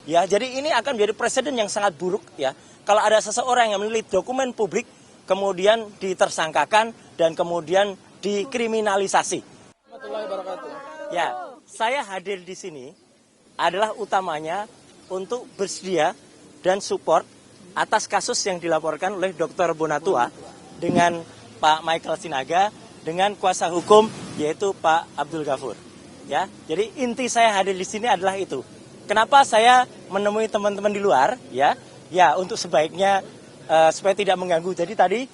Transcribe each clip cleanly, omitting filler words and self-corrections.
Ya, jadi ini akan menjadi presiden yang sangat buruk ya. Kalau ada seseorang yang meneliti dokumen publik kemudian ditersangkakan dan kemudian dikriminalisasi. Ya, saya hadir di sini adalah utamanya untuk bersedia dan support atas kasus yang dilaporkan oleh Dr. Bonatua dengan Pak Michael Sinaga dengan kuasa hukum yaitu Pak Abdul Ghafur. Ya, jadi inti saya hadir di sini adalah itu. Kenapa saya menemui teman-teman di luar? Ya, untuk sebaiknya supaya tidak mengganggu. Jadi tadi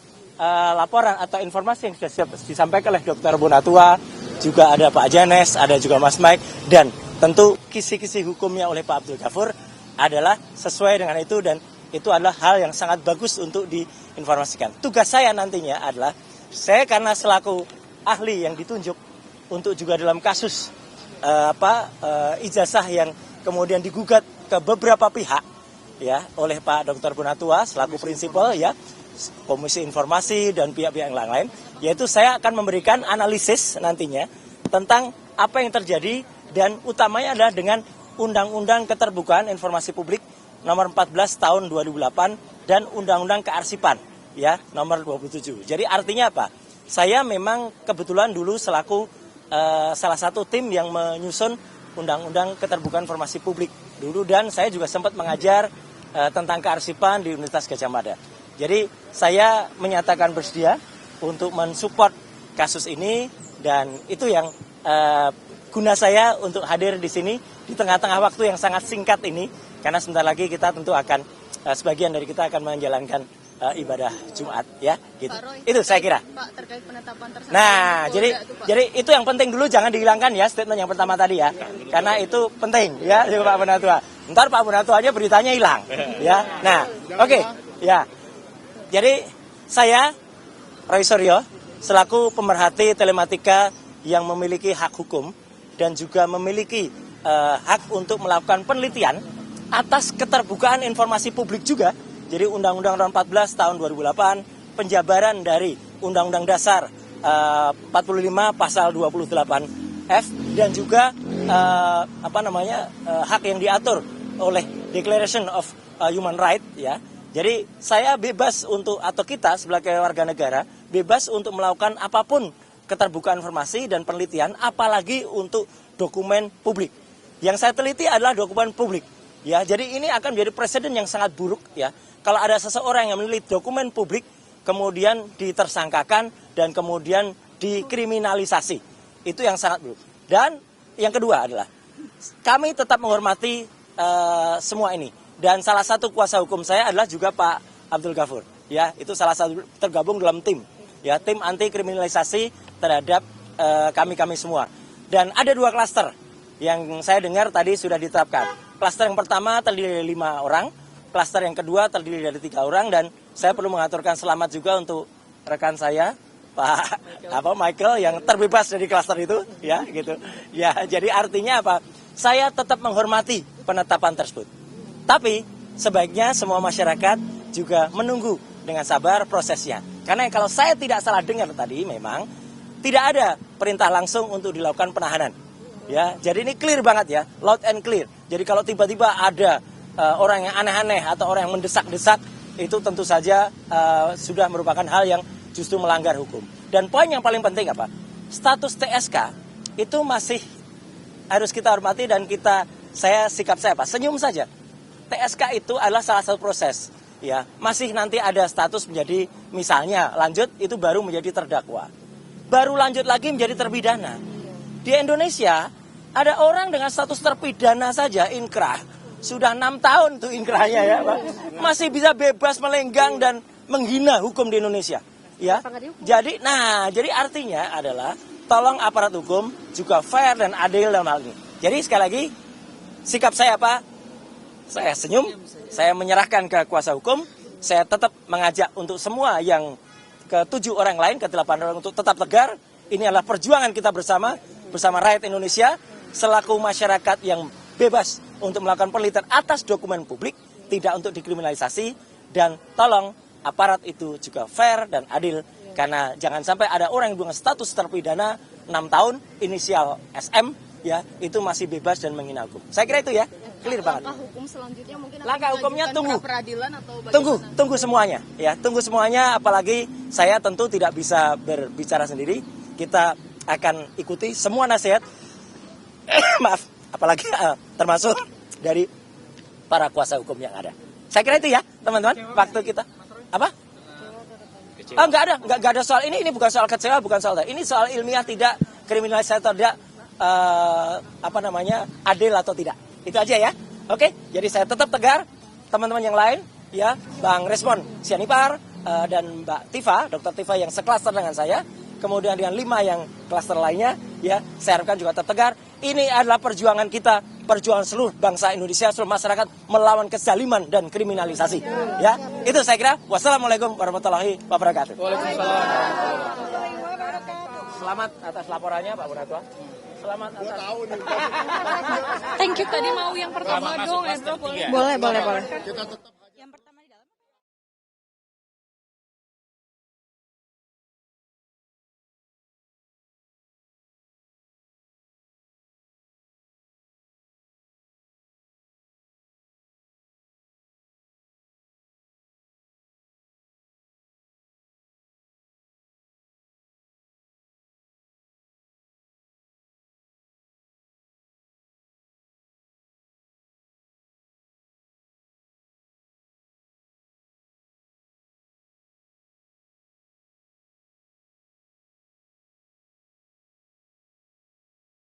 laporan atau informasi yang sudah disampaikan oleh Dr. Bonatua, juga ada Pak Janes, ada juga Mas Mike, dan tentu kisi-kisi hukumnya oleh Pak Abdul Ghafur adalah sesuai dengan itu dan itu adalah hal yang sangat bagus untuk diinformasikan. Tugas saya nantinya adalah saya karena selaku ahli yang ditunjuk untuk juga dalam kasus ijazah yang kemudian digugat ke beberapa pihak ya oleh Pak Dr. Bonatua selaku prinsipal ya, Komisi Informasi dan pihak-pihak yang lain, yaitu saya akan memberikan analisis nantinya tentang apa yang terjadi dan utamanya adalah dengan Undang-Undang Keterbukaan Informasi Publik nomor 14 tahun 2008 dan Undang-Undang Kearsipan ya nomor 27. Jadi artinya apa? Saya memang kebetulan dulu selaku salah satu tim yang menyusun Undang-Undang Keterbukaan Informasi Publik dulu dan saya juga sempat mengajar tentang kearsipan di Universitas Gadjah Mada. Jadi saya menyatakan bersedia untuk mensupport kasus ini dan itu yang guna saya untuk hadir di sini di tengah-tengah waktu yang sangat singkat ini karena sebentar lagi kita tentu akan sebagian dari kita akan menjalankan ibadah Jumat ya gitu. Pak Roy, itu saya kira. Pak terkait penetapan tersangka. Nah, jadi itu yang penting dulu jangan dihilangkan ya statement yang pertama tadi ya. Karena itu penting ya Pak Bonatua. Ntar Pak Bonatua aja beritanya hilang ya. Nah, oke. Ya. Jadi saya Roy Suryo selaku pemerhati telematika yang memiliki hak hukum dan juga memiliki hak untuk melakukan penelitian atas keterbukaan informasi publik juga. Jadi Undang-Undang Nomor 14 tahun 2008, penjabaran dari Undang-Undang Dasar 45 pasal 28F dan juga hak yang diatur oleh Declaration of Human Rights ya. Jadi saya bebas untuk atau kita sebagai warga negara bebas untuk melakukan apapun keterbukaan informasi dan penelitian apalagi untuk dokumen publik. Yang saya teliti adalah dokumen publik. Ya, jadi ini akan menjadi presiden yang sangat buruk ya. Kalau ada seseorang yang meneliti dokumen publik kemudian ditersangkakan dan kemudian dikriminalisasi. Itu yang sangat buruk. Dan yang kedua adalah kami tetap menghormati semua ini. Dan salah satu kuasa hukum saya adalah juga Pak Abdul Ghafur. Ya, itu salah satu tergabung dalam tim. Ya, tim anti kriminalisasi terhadap kami semua. Dan ada 2 klaster yang saya dengar tadi sudah ditetapkan. Klaster yang pertama terdiri dari 5 orang, klaster yang kedua terdiri dari 3 orang dan saya perlu mengaturkan selamat juga untuk rekan saya Pak Michael yang terbebas dari klaster itu ya gitu. Ya, jadi artinya apa? Saya tetap menghormati penetapan tersebut. Tapi sebaiknya semua masyarakat juga menunggu dengan sabar prosesnya. Karena kalau saya tidak salah dengar tadi memang tidak ada perintah langsung untuk dilakukan penahanan. Ya, jadi ini clear banget ya, loud and clear. Jadi kalau tiba-tiba ada orang yang aneh-aneh atau orang yang mendesak-desak, itu tentu saja sudah merupakan hal yang justru melanggar hukum. Dan poin yang paling penting apa? Status TSK itu masih harus kita hormati dan sikap saya senyum saja. TSK itu adalah salah satu proses. Ya, masih nanti ada status menjadi misalnya lanjut itu baru menjadi terdakwa. Baru lanjut lagi menjadi terpidana. Di Indonesia ada orang dengan status terpidana saja inkrah. Sudah 6 tahun tuh inkrahnya ya Pak. Masih bisa bebas melenggang dan menghina hukum di Indonesia. Ya. Jadi artinya adalah tolong aparat hukum juga fair dan adil dalam hal ini. Jadi sekali lagi sikap saya apa? Saya senyum, saya menyerahkan ke kuasa hukum, saya tetap mengajak untuk semua yang ke-7 orang lain, ke-8 orang untuk tetap tegar. Ini adalah perjuangan kita bersama rakyat Indonesia selaku masyarakat yang bebas untuk melakukan penelitian atas dokumen publik, tidak untuk dikriminalisasi dan tolong aparat itu juga fair dan adil karena jangan sampai ada orang yang dengan status terpidana 6 tahun inisial SM ya itu masih bebas dan menghina hukum. Saya kira itu ya, clear banget. Langkah hukum selanjutnya mungkin akan Langkah hukumnya dilanjutkan tunggu. pra peradilan atau bagaimana? Tunggu semuanya, ya tunggu semuanya. Apalagi saya tentu tidak bisa berbicara sendiri. Kita akan ikuti semua nasihat, maaf, apalagi termasuk dari para kuasa hukum yang ada. Saya kira itu ya, teman-teman. Waktu kita apa? Oh, enggak ada soal ini bukan soal kecewa, bukan soal ini soal ilmiah tidak kriminalisasi atau tidak adil atau tidak. Itu aja ya. Oke, jadi saya tetap tegar. Teman-teman yang lain ya, Bang Resmon Sianipar dan Mbak Tifa, Dr. Tifa yang seklaster dengan saya, kemudian dengan 5 yang klaster lainnya ya, saya harapkan juga tetap tegar. Ini adalah perjuangan kita, perjuangan seluruh bangsa Indonesia, seluruh masyarakat melawan kezaliman dan kriminalisasi. Ya, itu saya kira. Wassalamualaikum warahmatullahi wabarakatuh. Waalaikumsalam. Selamat atas laporannya Pak Bunatua. Selamat atas. Thank you. Tadi mau yang pertama dong, Edro. Boleh. Kita tetap